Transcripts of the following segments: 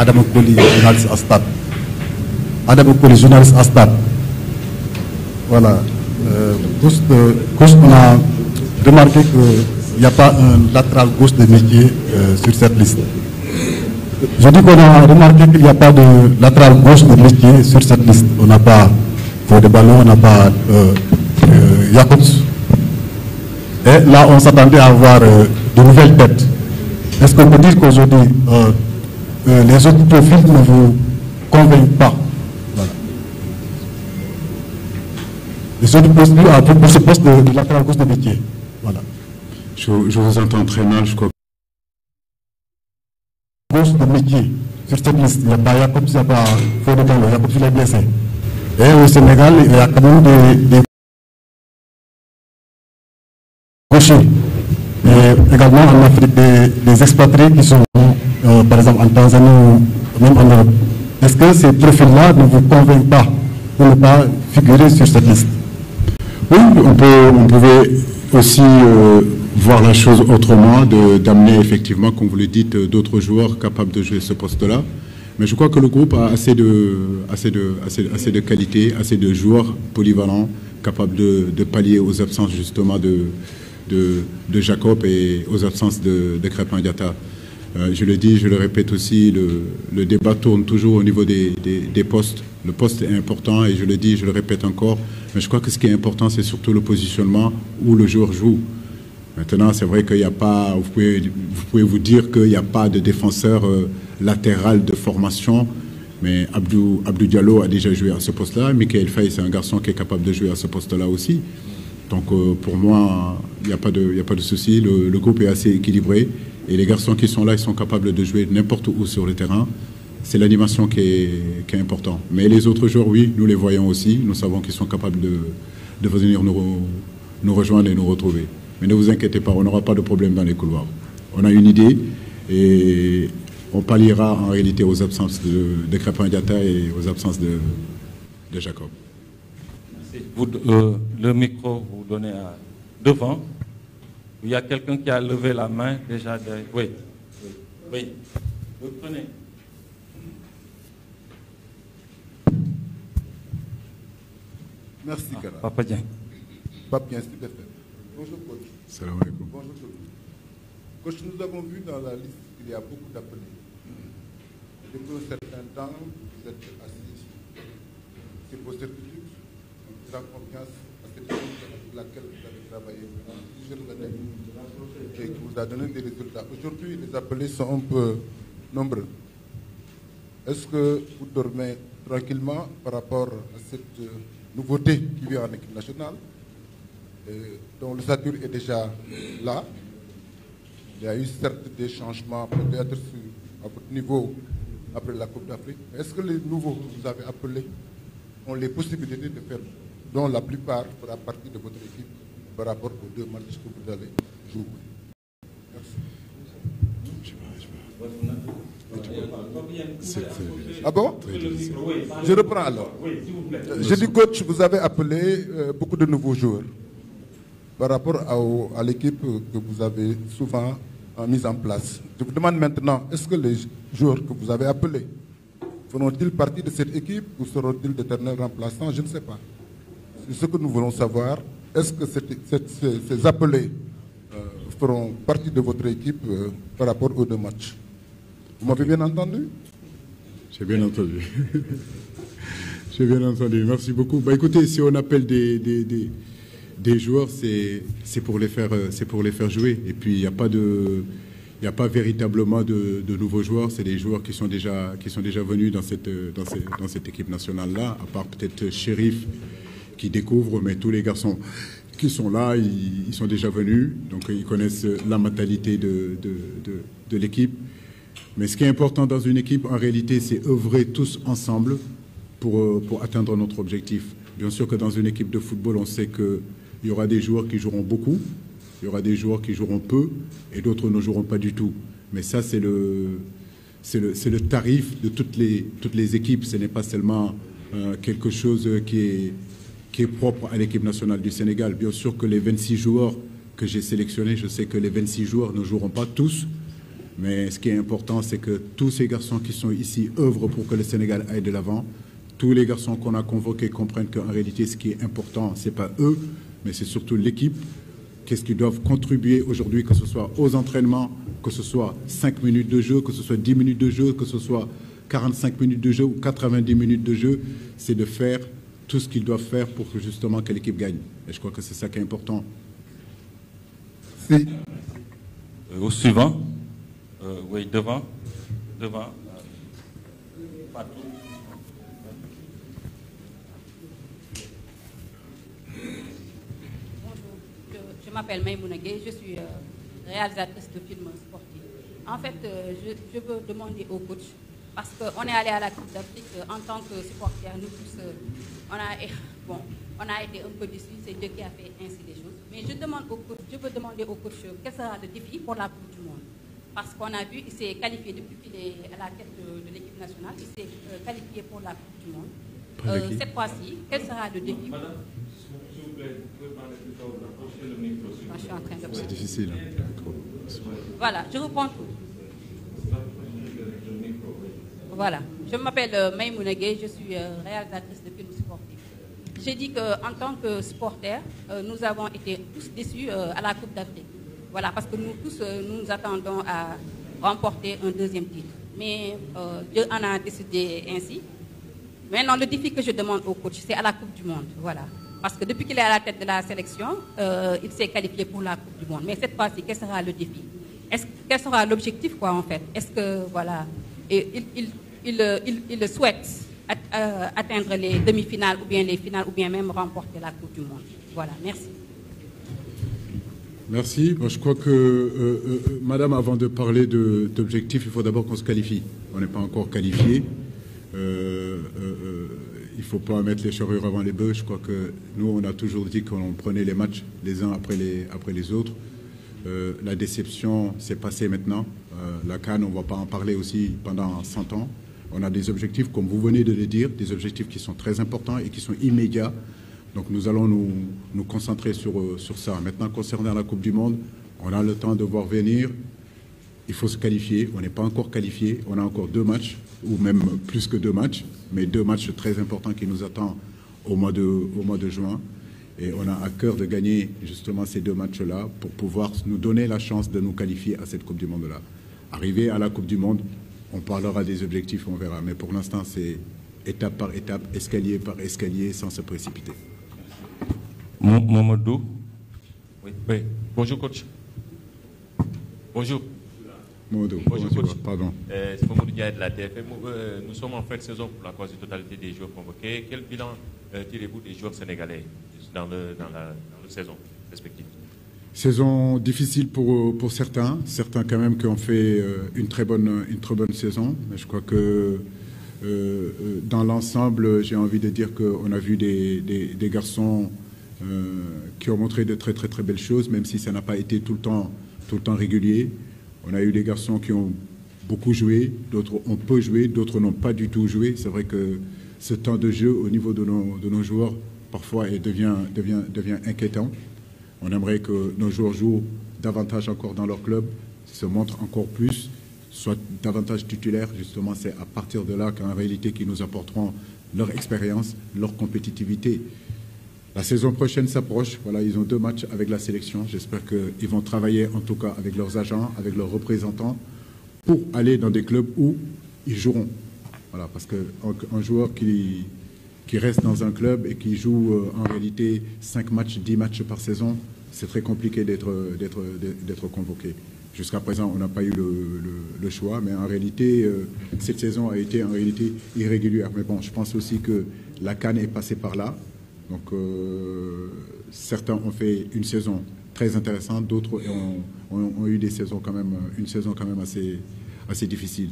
Adam Koli, journaliste à Stade. Adam Koli, journaliste à Stade. Voilà. Tous, on a remarqué qu'il n'y a pas un latéral gauche de métier sur cette liste. Je dis qu'on a remarqué qu'il n'y a pas de latéral gauche de métier sur cette liste. On n'a pas Fodé Ballo, on n'a pas Jakobs. Et là, on s'attendait à avoir de nouvelles têtes. Est-ce qu'on peut dire qu'aujourd'hui, les autres profils ne vous convainquent pas? Voilà. Les autres profils pour ce poste de latéral gauche de métier. Voilà. Je vous entends très mal, je crois. Gauche de métier sur cette liste. Il n'y a pas Jakobs, il n'y a pas Fodé Ballo. Jakobs, il est blessé. Et au Sénégal, il y a quand même des gauchers. Et également en Afrique, des expatriés qui sont, par exemple, en Tanzanie ou même en Europe. Est-ce que ces profils-là ne vous convainquent pas pour ne pas figurer sur cette liste? Oui, on pouvait aussi voir la chose autrement, d'amener effectivement, comme vous le dites, d'autres joueurs capables de jouer ce poste-là. Mais je crois que le groupe a assez de qualité, assez de joueurs polyvalents, capables de pallier aux absences justement de Jacob et aux absences de Krépin Diatta. Je le dis, je le répète aussi, le débat tourne toujours au niveau des postes. Le poste est important et je le dis, je le répète encore. Mais je crois que ce qui est important, c'est surtout le positionnement où le joueur joue. Maintenant, c'est vrai qu'il n'y a pas, vous pouvez vous dire qu'il n'y a pas de défenseur latéral de formation, mais Abdou Diallo a déjà joué à ce poste-là. Michael Faye, c'est un garçon qui est capable de jouer à ce poste-là aussi. Donc pour moi, il n'y a pas de souci. Le groupe est assez équilibré et les garçons qui sont là, ils sont capables de jouer n'importe où sur le terrain. C'est l'animation qui est importante. Mais les autres joueurs, oui, nous les voyons aussi. Nous savons qu'ils sont capables de venir nous rejoindre et nous retrouver. Mais ne vous inquiétez pas, on n'aura pas de problème dans les couloirs. On a une idée et on palliera en réalité aux absences de Krépin Diatta et aux absences de Jacob. Merci. Le micro, vous donnez à devant. Il y a quelqu'un qui a levé la main déjà. Oui. Le prenez. Merci, Kara. Papa Dieng. Papa Dieng, stupéfait. Bonjour, coach. Salam alaikum. Bonjour, coach. Coach, nous avons vu dans la liste qu'il y a beaucoup d'appelés. Depuis un certain temps, vous êtes assis sur vos certitudes, en faisant confiance à cette équipe avec laquelle vous avez travaillé pendant plusieurs années et qui vous a donné des résultats. Aujourd'hui, les appelés sont un peu nombreux. Est-ce que vous dormez tranquillement par rapport à cette nouveauté qui vient en équipe nationale, dont le stature est déjà là? Il y a eu certes des changements peut-être à votre niveau après la Coupe d'Afrique. Est-ce que les nouveaux que vous avez appelés ont les possibilités de faire, dont la plupart fera partie de votre équipe par rapport aux deux matchs que vous allez jouer? Merci. Ah bon? Je reprends alors. Je dis, coach, vous avez appelé beaucoup de nouveaux joueurs par rapport à l'équipe que vous avez souvent mise en place. Je vous demande maintenant, est-ce que les joueurs que vous avez appelés feront-ils partie de cette équipe ou seront-ils d'éternels remplaçants? Je ne sais pas. C'est ce que nous voulons savoir. Est-ce que ces appelés feront partie de votre équipe par rapport aux deux matchs? Vous m'avez bien entendu? J'ai bien entendu. J'ai bien entendu. Merci beaucoup. Bah, écoutez, si on appelle des joueurs, c'est pour les faire jouer. Et puis, il n'y a pas véritablement de nouveaux joueurs. C'est des joueurs qui sont déjà venus dans cette équipe nationale-là, à part peut-être Chérif qui découvre, mais tous les garçons qui sont là, ils sont déjà venus. Donc, ils connaissent la mentalité de l'équipe. Mais ce qui est important dans une équipe, en réalité, c'est œuvrer tous ensemble pour atteindre notre objectif. Bien sûr que dans une équipe de football, on sait qu'il y aura des joueurs qui joueront beaucoup, il y aura des joueurs qui joueront peu, et d'autres ne joueront pas du tout. Mais ça, c'est le tarif de toutes les équipes. Ce n'est pas seulement quelque chose qui est propre à l'équipe nationale du Sénégal. Bien sûr que les 26 joueurs que j'ai sélectionnés, je sais que les 26 joueurs ne joueront pas tous, Mais ce qui est important, c'est que tous ces garçons qui sont ici œuvrent pour que le Sénégal aille de l'avant. Tous les garçons qu'on a convoqués comprennent qu'en réalité, ce qui est important, ce n'est pas eux, mais c'est surtout l'équipe. Qu'est-ce qu'ils doivent contribuer aujourd'hui, que ce soit aux entraînements, que ce soit 5 minutes de jeu, que ce soit 10 minutes de jeu, que ce soit 45 minutes de jeu ou 90 minutes de jeu, c'est de faire tout ce qu'ils doivent faire pour que justement que l'équipe gagne. Et je crois que c'est ça qui est important. Si. Au suivant. Oui, devant. Partout. Bonjour, je m'appelle Maïmouna Gueye, je suis réalisatrice de films sportifs. En fait, je veux demander au coach, parce qu'on est allé à la Coupe d'Afrique en tant que supporter, nous tous, on a été un peu déçus, c'est Dieu qui a fait ainsi des choses. Mais je veux demander au coach quel sera le défi pour la Coupe du Monde. Parce qu'on a vu, il s'est qualifié depuis qu'il est à la tête de l'équipe nationale, il s'est qualifié pour la Coupe du Monde. Cette fois-ci, quel sera le défi? Madame, s'il vous plaît, vous pouvez parler plus tard, vous approchez le micro. Moi, je suis en train de... C'est difficile. Voilà, je reprends tout. Voilà, je m'appelle Maïmouna Gueye, je suis réalisatrice de films sportifs. J'ai dit qu'en tant que supporter, nous avons été tous déçus à la Coupe d'Afrique. Voilà, parce que nous tous, nous attendons à remporter un deuxième titre. Mais Dieu en a décidé ainsi. Maintenant, le défi que je demande au coach, c'est à la Coupe du Monde. Voilà. Parce que depuis qu'il est à la tête de la sélection, il s'est qualifié pour la Coupe du Monde. Mais cette fois-ci, quel sera le défi? Quel sera l'objectif, quoi, en fait? Est-ce que, voilà, il souhaite atteindre les demi-finales ou bien les finales ou bien même remporter la Coupe du Monde? Voilà, merci. Merci. Moi, je crois que, madame, avant de parler d'objectifs, il faut d'abord qu'on se qualifie. On n'est pas encore qualifié. Il ne faut pas mettre les charrues avant les bœufs. Je crois que nous, on a toujours dit qu'on prenait les matchs les uns après les autres. La déception s'est passée maintenant. La CAN, on ne va pas en parler aussi pendant 100 ans. On a des objectifs, comme vous venez de le dire, des objectifs qui sont très importants et qui sont immédiats. Donc nous allons nous concentrer sur ça. Maintenant, concernant la Coupe du Monde, on a le temps de voir venir. Il faut se qualifier. On n'est pas encore qualifié. On a encore 2 matchs, ou même plus que 2 matchs, mais 2 matchs très importants qui nous attendent au mois de juin. Et on a à cœur de gagner justement ces 2 matchs-là pour pouvoir nous donner la chance de nous qualifier à cette Coupe du Monde-là. Arrivé à la Coupe du Monde, on parlera des objectifs, on verra. Mais pour l'instant, c'est étape par étape, escalier par escalier, sans se précipiter. Mamadou. Oui. Bonjour, coach. Bonjour. Mamadou, bonjour, coach. Pardon. C'est Mamadou Ndiaye de la TFM. Nous sommes en fin de saison pour la quasi-totalité des joueurs convoqués. Quel bilan tirez-vous des joueurs sénégalais dans la saison respective? Saison difficile pour certains quand même qui ont fait une très bonne saison. Mais je crois que dans l'ensemble, j'ai envie de dire qu'on a vu des garçons qui ont montré de très belles choses, même si ça n'a pas été tout le temps régulier. On a eu des garçons qui ont beaucoup joué, d'autres ont peu joué, d'autres n'ont pas du tout joué. C'est vrai que ce temps de jeu au niveau de nos joueurs, parfois, devient inquiétant. On aimerait que nos joueurs jouent davantage encore dans leur club, se montrent encore plus, soient davantage titulaires. Justement, c'est à partir de là qu'en réalité, qu'ils nous apporteront leur expérience, leur compétitivité. La saison prochaine s'approche. Voilà, ils ont 2 matchs avec la sélection. J'espère qu'ils vont travailler en tout cas avec leurs agents, avec leurs représentants, pour aller dans des clubs où ils joueront. Voilà, parce qu'un joueur qui reste dans un club et qui joue en réalité 5 matchs, 10 matchs par saison, c'est très compliqué d'être convoqué. Jusqu'à présent, on n'a pas eu le choix, mais en réalité, cette saison a été en réalité irrégulière. Mais bon, je pense aussi que la CAN est passée par là. Donc, certains ont fait une saison très intéressante, d'autres ont eu une saison quand même assez difficile.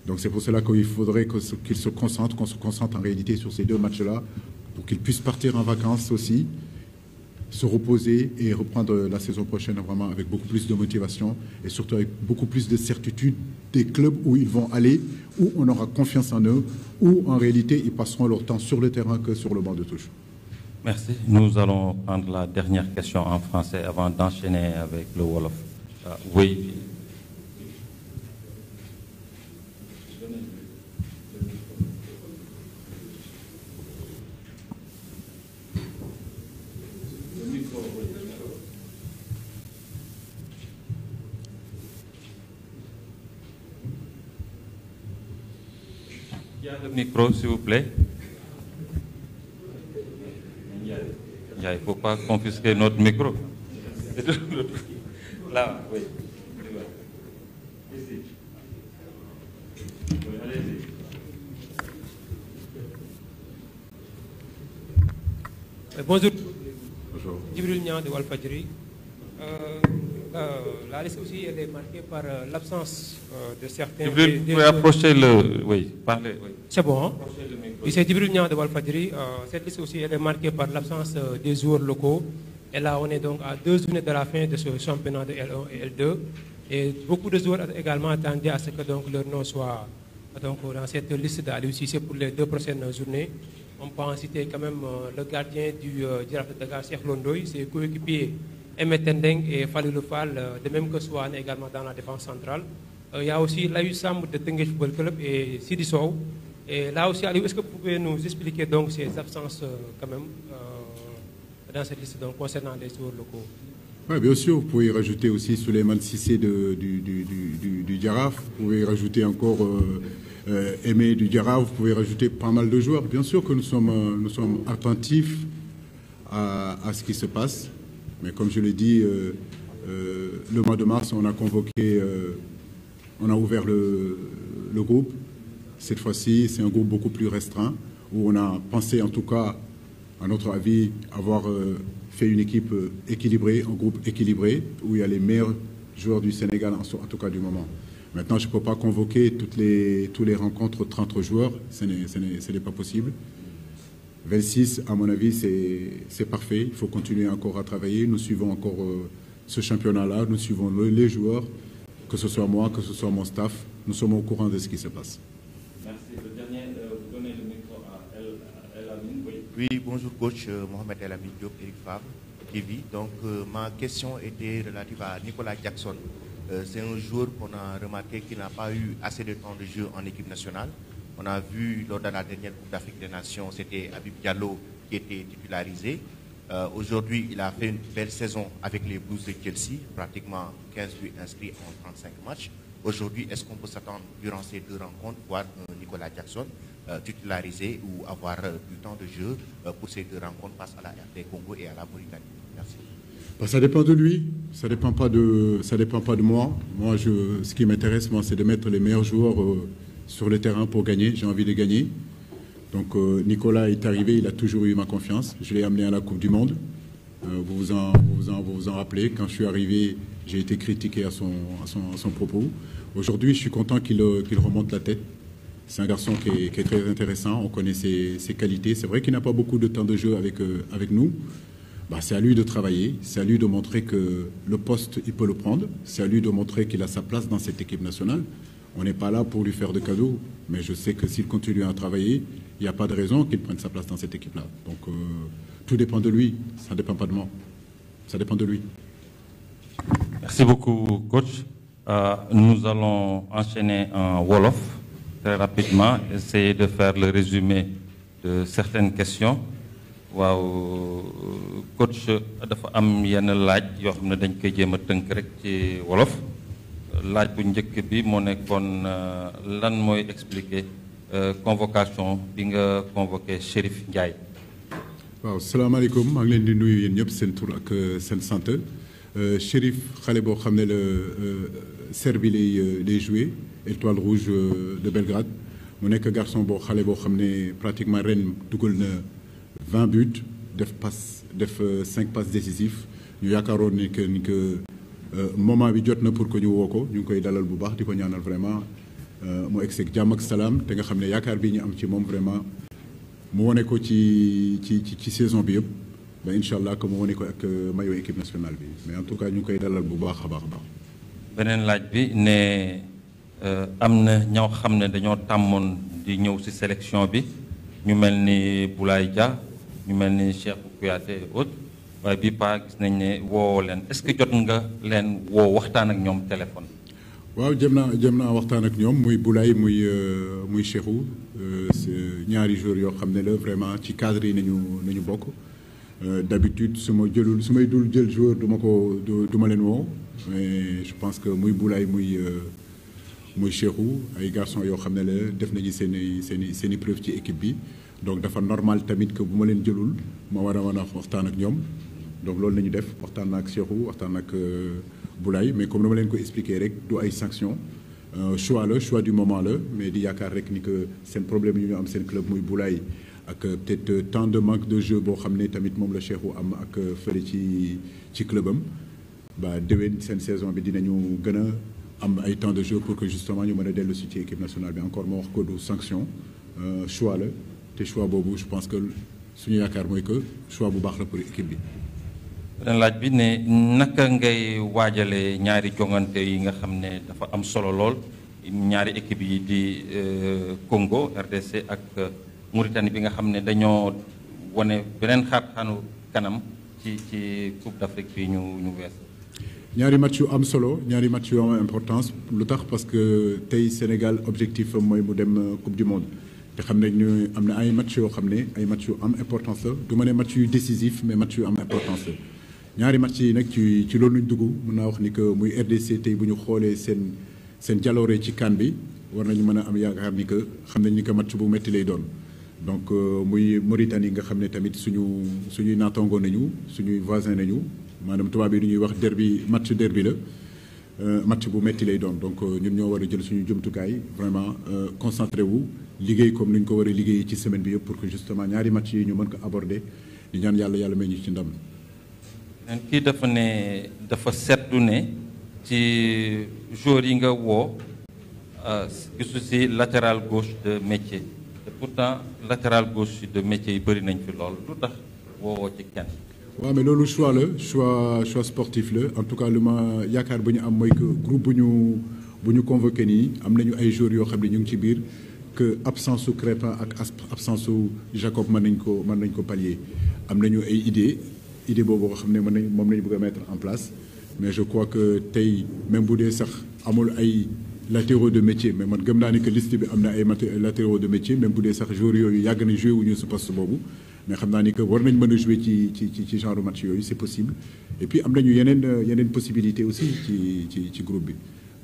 Donc, c'est pour cela qu'il faudrait qu'on se concentre en réalité sur ces 2 matchs-là, pour qu'ils puissent partir en vacances aussi, se reposer et reprendre la saison prochaine vraiment avec beaucoup plus de motivation et surtout avec beaucoup plus de certitude des clubs où ils vont aller, où on aura confiance en eux, où en réalité ils passeront leur temps sur le terrain que sur le banc de touche. Merci. Nous allons prendre la dernière question en français avant d'enchaîner avec le Wolof. Oui. y a le micro, s'il vous plaît. Il ne faut pas confisquer notre micro. Là, oui. Ici. Oui, allez-y. Bonjour. Bonjour. Djibril Niang de Walfadjri. La liste aussi elle est marquée par l'absence de certains... Vous pouvez approcher le... Oui, parlez. Oui. C'est bon, hein? Oui, c'est Djibril Niang de Walfadjri. Cette liste aussi elle est marquée par l'absence des joueurs locaux. Et là, on est donc à 2 journées de la fin de ce championnat de L1 et L2. Et beaucoup de joueurs également attendaient à ce que donc, leur nom soit donc, dans cette liste d'Aliou Cissé pour les 2 prochaines journées. On peut en citer quand même le gardien du Jaraaf de Dakar, Cheikh Londoy, ses coéquipiers Emet Tendeng et Falilou Fall, de même que Swan également dans la défense centrale. Il y a aussi Layou Samb de Teungueth Football Club et Sidi Sow. Et là aussi, Aliou, est-ce que vous pouvez nous expliquer donc ces absences quand même dans cette liste donc, concernant les joueurs locaux? Oui, bien sûr, vous pouvez rajouter aussi Souleymane Cissé du Jaraaf, vous pouvez rajouter encore Aimé du Jaraaf, vous pouvez rajouter pas mal de joueurs. Bien sûr que nous sommes attentifs à ce qui se passe, mais comme je l'ai dit, le mois de mars, on a convoqué, on a ouvert le groupe. Cette fois-ci, c'est un groupe beaucoup plus restreint, où on a pensé en tout cas, à notre avis, avoir fait une équipe équilibrée, un groupe équilibré, où il y a les meilleurs joueurs du Sénégal, en tout cas du moment. Maintenant, je ne peux pas convoquer toutes les rencontres 30 joueurs, ce n'est pas possible. 26, à mon avis, c'est parfait. Il faut continuer encore à travailler. Nous suivons encore ce championnat-là, nous suivons les joueurs, que ce soit moi, que ce soit mon staff. Nous sommes au courant de ce qui se passe. Merci. Le dernier, vous donnez le micro à El Amin. Oui. Oui, bonjour coach, Mohamed El Amin Diop, Eric Favre, TV. Donc ma question était relative à Nicolas Jackson. C'est un joueur qu'on a remarqué qui n'a pas eu assez de temps de jeu en équipe nationale. On a vu lors de la dernière Coupe d'Afrique des Nations, c'était Habib Diallo qui était titularisé. Aujourd'hui, il a fait une belle saison avec les Blues de Chelsea, pratiquement 15 buts inscrits en 35 matchs. Aujourd'hui, est-ce qu'on peut s'attendre durant ces 2 rencontres, voir Nicolas Jackson titularisé ou avoir du temps de jeu pour ces 2 rencontres face à la RD Congo et à la Mauritanie? Merci. Ça dépend de lui, ça dépend pas de moi. Moi, ce qui m'intéresse, moi, c'est de mettre les meilleurs joueurs sur le terrain pour gagner. J'ai envie de gagner. Donc Nicolas est arrivé, il a toujours eu ma confiance. Je l'ai amené à la Coupe du Monde. Vous vous en rappelez. Quand je suis arrivé, j'ai été critiqué à son propos. Aujourd'hui, je suis content qu'il remonte la tête. C'est un garçon qui est très intéressant. On connaît ses qualités. C'est vrai qu'il n'a pas beaucoup de temps de jeu avec nous. Bah, c'est à lui de travailler. C'est à lui de montrer que le poste, il peut le prendre. C'est à lui de montrer qu'il a sa place dans cette équipe nationale. On n'est pas là pour lui faire de cadeaux, mais je sais que s'il continue à travailler, il n'y a pas de raison qu'il prenne sa place dans cette équipe-là. Donc, tout dépend de lui, ça ne dépend pas de moi. Ça dépend de lui. Merci beaucoup, coach. Nous allons enchaîner en Wolof très rapidement, essayer de faire le résumé de certaines questions. Waaw, coach, dafa am yenn laaj yoo xam ne dañ koy jéem a tënk rek ci wolof. Laaj bu njëkk bi moo nekkoon lan mooy expliquer convocation bi nga convoqué Chérif Ndiaye. waaw salaamaaleykum maa ngi leen di nuyu yéen ñëpp seen tur ak seen sant Chérif xale boo xam ne la Serbie lay joué Étoile Rouge de Belgrade mu nekk garçon boo xale boo xam ne pratiquement ren dugal na 20 buts def 5 passes décisifs ñu yaakaaroon ni que moment bi jot na pour que ñu woo ko ñu ngi koy dalal bu baax di ko ñaanal vraiment mu egg ak jàmm ak salaam te nga xam ne yaakaar bi ñu am ci moom vraiment mu wone ko ci saison bi yëpp ba incha allah que mu wone ko ak maillot équipe nationale bi mais en tout cas ñu ngi koy dalal bu baax a baax a baax. beneen laaj bi ne am na ñoo xam ne dañoo tàmmoon di ñëw ci sélection bi ñu mel ni Boulaye Dia ñu mel ni Cheikh Kouyaté et autres waaye bii paa gis nañ ne woo leen est-ce que jot nga leen woo waxtaan ak ñoom téléphone. waaw jëm naa waxtaan ak ñoom muy Boulaye muy Cheikhou ñaari joueurs yoo xam ne la vraiment ci cadre yi nañu bokk d'habitude su may dul jël joueur du ma leen woo mais je pense que muy Boulaye muy Cheikhou ay garçons yoo xam ne la def nañu seen i preuve ci équipe bi donc dafa normal tamit que bu ma leen jëlul ma war a waxtaan ak ñoom donc loolu la ñu def waxtaan ak Cheikhou waxtaan ak Boulaye mais comme dama leen ko expliquer rek du ay sanctions choix du moment la mais di yaakaar rek ni que seen problème yu ñu am seen club muy Boulaye ak peut-être tant de manque de jeu boo xam ne tamit moom la Cheikhou am ak fële ci clubam ba déwén seen saison bi dinañu gën a am ay temps de jeu pour que justement ñu mën a dellu si ci équipe nationale bi encore ma wax ko du sanction choix la te choix boobu je pense que suñu yaakaar mooy que choix bu baax la pour équipe bi. beneen laaj bi ne naka ngay waajale ñaari jongante yi nga xam ne dafa am solo lool ñaari équipe yi di Congo RDC ak Mauritanie bi nga xam ne dañoo wane beneen xaar-xaanu kanam ci Coupe d'Afrique bi ñu wees. ñaari match yu am solo ñaari match yu am importance lu tax parce que tey Sénégal objectif mooy mu dem Coupe du Monde te xam nañ ne am na ay match yoo xam ne ay match yu am importance la du ma ne match yu décisif mais match yu am importance la ñaari match yi nag ci loolu lañ dugg mën naa wax ni que muy RDC tey bu ñu xoolee seen jaloore ci CAN bi war nañu mën a am yaakaar ni que xam nañ ni que match bu métti lay doon donc muy Mauritanie nga xam ne tamit suñuy naataangoo nañu suñuy voisin nañu maanaam tubaab yi ñuy wax match derby la match bu métti lay doon donc ñun ñoo war a jël suñu jumtukaay vraiment concentré wu liggéey comme ni ñu ko war a liggéey ci semaine bi yëpp pour que justement ñaari match yi ñu mën ko aborder di ñaan yàlla may ñu ci ndam. kii dafa seetlu ne ci joueurs yi nga woo gisu si latéral gauche de métier te pourtant latéral gauche de métier yi bëri nañ fi lool lu tax woowoo ci kenn. waaw mais loolu choix la choix sportif la en tout cas lu ma yaakaar bu ñu am mooy que groupe bu ñu convoqué nii am nañu ay joueurs yoo xam ne ñu ngi ci biir que absence su Crépin ak absence su Jacob mën nañ ko pallier am nañu ay idée boobu nga xam ne moom lañu bëgg a mettre en place mais je crois que tey même bu dee sax amul ay latéraux de métier mais man gëm naa ni que liste bi am na ay latéraux de métier même bu dee sax joueurs yooyu yàgg na joué wuñu su poste boobu mais xam naa ni que war nañ mën a jouer ci genre match yooyu c'est possible et puis am nañu yeneen possibilité aussi ci groupe bi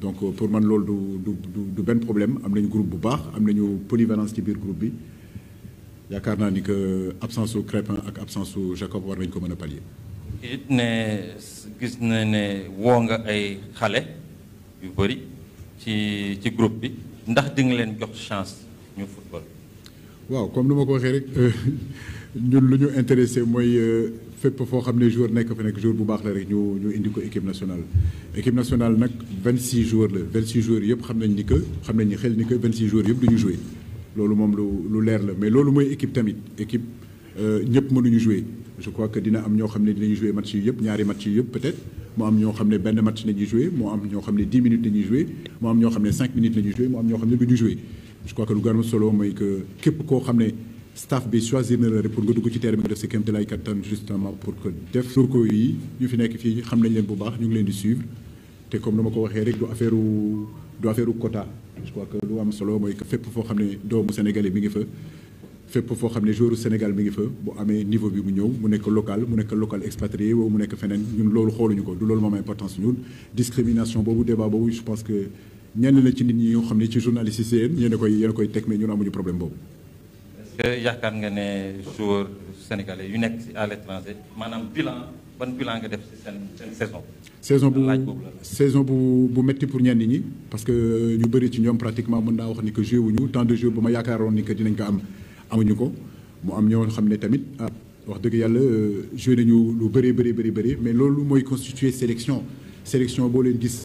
donc pour man loolu du benn problème am nañu groupe bu baax am nañu polyvalence ci biir groupe bi yaakaar naa ni que absence su Crépin ak absence su Jacob war nañ ko mën a pallier. it ne gis na ne woo nga ay xale yu bëri ci groupe bi ndax di nga leen jox chance ñu football. waaw comme ni ma ko waxee rek ñun lu ñu intéressé mooy fépp foo xam ne joueur nekk fa nekk joueur bu baax la rek ñu indi ko équipe nationale nag 26 joueurs la 26 joueurs yëpp xam nañ ni xel ni que 26 joueurs yëpp du ñu jouer loolu moom lu leer la mais loolu mooy équipe tamit équipe ñëpp mënuñu jouer je crois que dina am ñoo xam ne dinañu jouer match yi yëpp ñaari match yi yëpp peut-être moo am ñoo xam ne benn match la ñuy jouer moo am ñoo xam ne 10 minutes la ñuy jouer moo am ñoo xam ne 5 minutes la ñuy jouer moo am ñoo xam ne du ñu jouer je crois que lu gën a solo mooy que képp koo xam ne staff bi choisir na la rek pour nga dugg ci terrain bi nga def sa kéemtalaay kattan justement pour que def surko yi ñu fi nekk fii xam nañ leen bu baax ñu ngi leen di suivre te comme dama ko waxee rek du affaire quota je crois que lu am solo mooy que fépp foo xam ne doomu sénégalais mi ngi fa fépp foo xam ne joueur Sénégal mi ngi fa bu amee niveau bi mu ñëw mu nekk local expatrié wala mu nekk feneen ñun loolu xooluñu ko du loolu moom importance ñun discrimination boobu débat boobu je pense que ñenn la ci nit ñi yoo xam ne ci journaliste yi seen yéen a koy teg mais ñun amuñu problème boobu. est-ce que yaakaar nga ne joueur sénégalais yu nekk à l'étranger maanaam ban bilan nga def ci seen saison bu métti pour ñenn ñi parce que ñu bëri ci ñoom pratiquement mën naa wax ni que joué wuñu temps de jeu bu ma yaakaaroon ni que dinañ ko am amuñu ko mu am ñoo xam ne tamit wax dëgg yàlla joué nañu lu bëri mais loolu mooy constituer sélection boo leen gis